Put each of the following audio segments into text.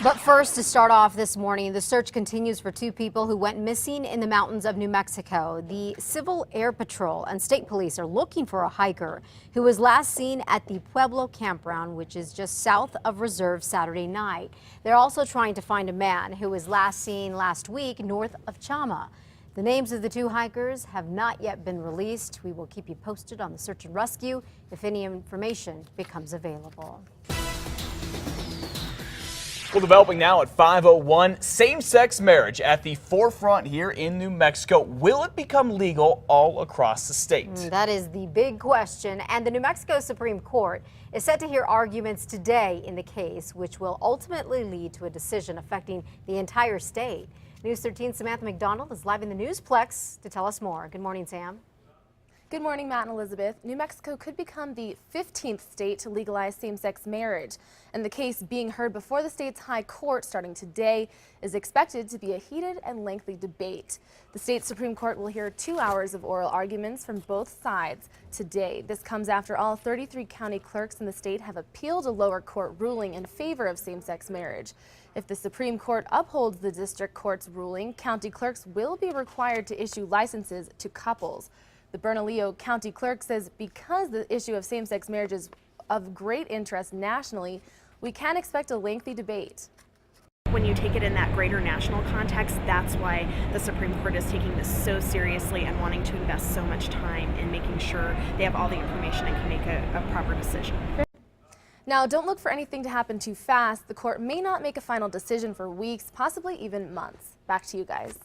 But first, to start off this morning, the search continues for two people who went missing in the mountains of New Mexico. The Civil Air Patrol and state police are looking for a hiker who was last seen at the Pueblo campground, which is just south of Reserve, Saturday night. They're also trying to find a man who was last seen last week north of Chama. The names of the two hikers have not yet been released. We will keep you posted on the search and rescue if any information becomes available. Well, developing now at 5:01, same-sex marriage at the forefront here in New Mexico. Will it become legal all across the state? That is the big question, and the New Mexico Supreme Court is set to hear arguments today in the case, which will ultimately lead to a decision affecting the entire state. News 13's Samantha McDonald is live in the Newsplex to tell us more. Good morning, Sam. Good morning, Matt and Elizabeth. New Mexico could become the 15th state to legalize same-sex marriage, and the case being heard before the state's high court starting today is expected to be a heated and lengthy debate. The state Supreme Court will hear 2 hours of oral arguments from both sides today. This comes after all 33 county clerks in the state have appealed a lower court ruling in favor of same-sex marriage. If the Supreme Court upholds the district court's ruling, county clerks will be required to issue licenses to couples. The Bernalillo County Clerk says because the issue of same-sex marriage is of great interest nationally, we can expect a lengthy debate. When you take it in that greater national context, that's why the Supreme Court is taking this so seriously and wanting to invest so much time in making sure they have all the information and can make a proper decision. Now, don't look for anything to happen too fast. The court may not make a final decision for weeks, possibly even months. Back to you guys.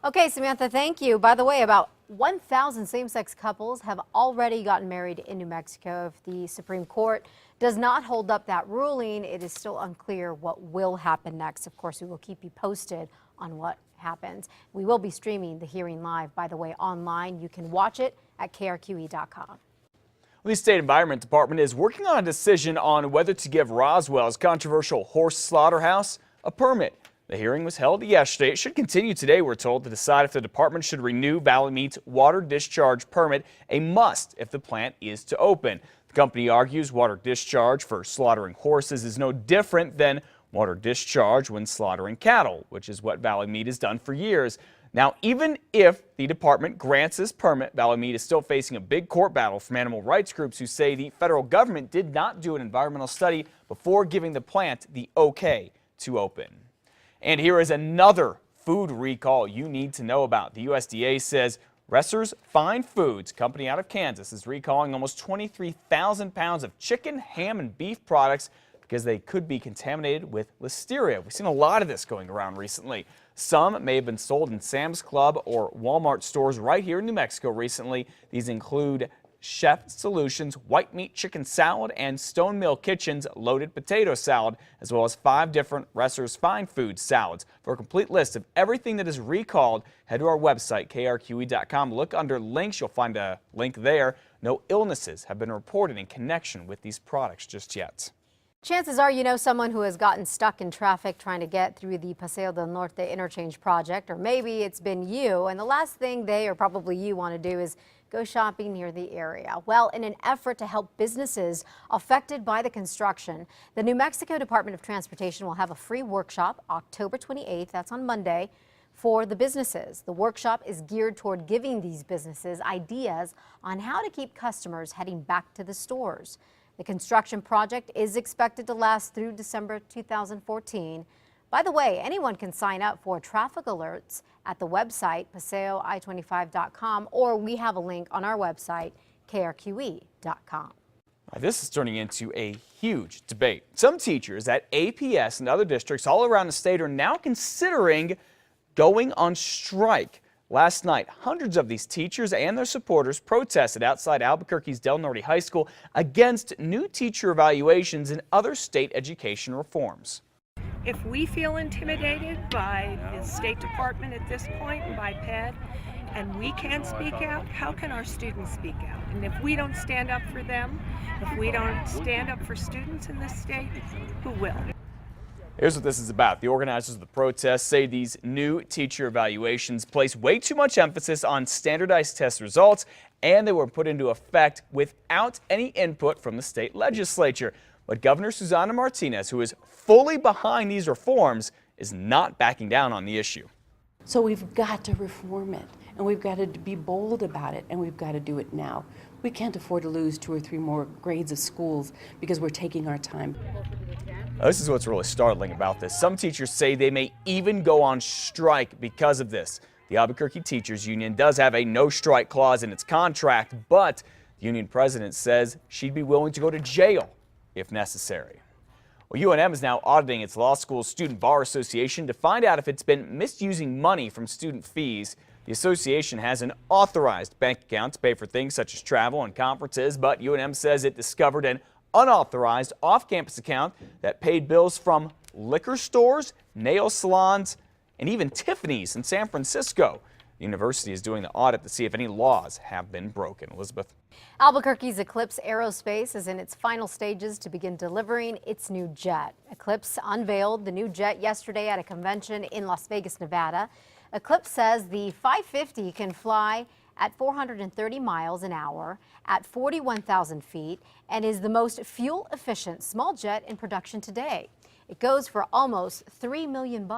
Okay, Samantha, thank you. By the way, about 1,000 same-sex couples have already gotten married in New Mexico. If the Supreme Court does not hold up that ruling, it is still unclear what will happen next. Of course, we will keep you posted on what happens. We will be streaming the hearing live, by the way, online. You can watch it at KRQE.com. Well, the State Environment Department is working on a decision on whether to give Roswell's controversial horse slaughterhouse a permit. The hearing was held yesterday. It should continue today, we're told, to decide if the department should renew Valley Meat's water discharge permit, a must if the plant is to open. The company argues water discharge for slaughtering horses is no different than water discharge when slaughtering cattle, which is what Valley Meat has done for years. Now, even if the department grants this permit, Valley Meat is still facing a big court battle from animal rights groups who say the federal government did not do an environmental study before giving the plant the okay to open. And here is another food recall you need to know about. The USDA says Resser's Fine Foods, company out of Kansas, is recalling almost 23,000 pounds of chicken, ham, and beef products because they could be contaminated with listeria. We've seen a lot of this going around recently. Some may have been sold in Sam's Club or Walmart stores right here in New Mexico recently. These include Chef Solutions White Meat Chicken Salad and Stone Mill Kitchen's Loaded Potato Salad, as well as 5 different Resser's Fine Foods salads. For a complete list of everything that is recalled, head to our website, krqe.com. Look under links. You'll find a link there. No illnesses have been reported in connection with these products just yet. Chances are you know someone who has gotten stuck in traffic trying to get through the Paseo del Norte interchange project, or maybe it's been you, and the last thing they or probably you want to do is go shopping near the area. Well, in an effort to help businesses affected by the construction, the New Mexico Department of Transportation will have a free workshop October 28th, that's on Monday, for the businesses. The workshop is geared toward giving these businesses ideas on how to keep customers heading back to the stores. The construction project is expected to last through December 2014. By the way, anyone can sign up for traffic alerts at the website paseoi25.com, or we have a link on our website, krqe.com. This is turning into a huge debate. Some teachers at APS and other districts all around the state are now considering going on strike. Last night, hundreds of these teachers and their supporters protested outside Albuquerque's Del Norte High School against new teacher evaluations and other state education reforms. If we feel intimidated by the State Department at this point and by PED, and we can't speak out, how can our students speak out? And if we don't stand up for them, if we don't stand up for students in this state, who will? Here's what this is about. The organizers of the protest say these new teacher evaluations place way too much emphasis on standardized test results, and they were put into effect without any input from the state legislature. But Governor Susana Martinez, who is fully behind these reforms, is not backing down on the issue. So we've got to reform it, and we've got to be bold about it, and we've got to do it now. We can't afford to lose 2 or 3 more grades of schools because we're taking our time. This is what's really startling about this. Some teachers say they may even go on strike because of this. The Albuquerque Teachers Union does have a no-strike clause in its contract, but the union president says she'd be willing to go to jail if necessary. Well, UNM is now auditing its law school's Student Bar Association to find out if it's been misusing money from student fees. The association has an authorized bank account to pay for things such as travel and conferences, but UNM says it discovered an unauthorized off-campus account that paid bills from liquor stores, nail salons, and even Tiffany's in San Francisco. The university is doing the audit to see if any laws have been broken. Elizabeth. Albuquerque's Eclipse Aerospace is in its final stages to begin delivering its new jet. Eclipse unveiled the new jet yesterday at a convention in Las Vegas, Nevada. Eclipse says the 550 can fly at 430 miles an hour at 41,000 feet and is the most fuel-efficient small jet in production today. It goes for almost $3 million.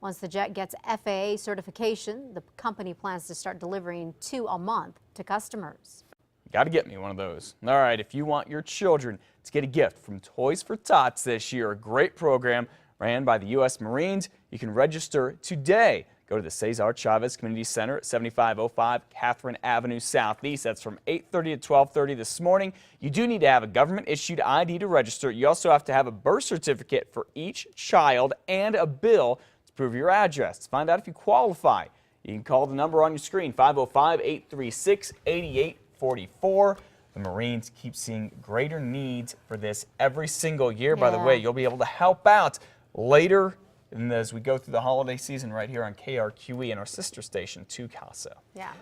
Once the jet gets FAA certification, the company plans to start delivering 2 a month to customers. Got to get me one of those. All right, if you want your children to get a gift from Toys for Tots this year, a great program ran by the U.S. Marines, you can register today. Go to the Cesar Chavez Community Center at 7505 Catherine Avenue Southeast. That's from 8:30 to 12:30 this morning. You do need to have a government-issued ID to register. You also have to have a birth certificate for each child and a bill to prove your address. To find out if you qualify, you can call the number on your screen, 505-836-8844. The Marines keep seeing greater needs for this every single year. By the way, you'll be able to help out later as we go through the holiday season right here on KRQE and our sister station, 2 Casa. Yeah.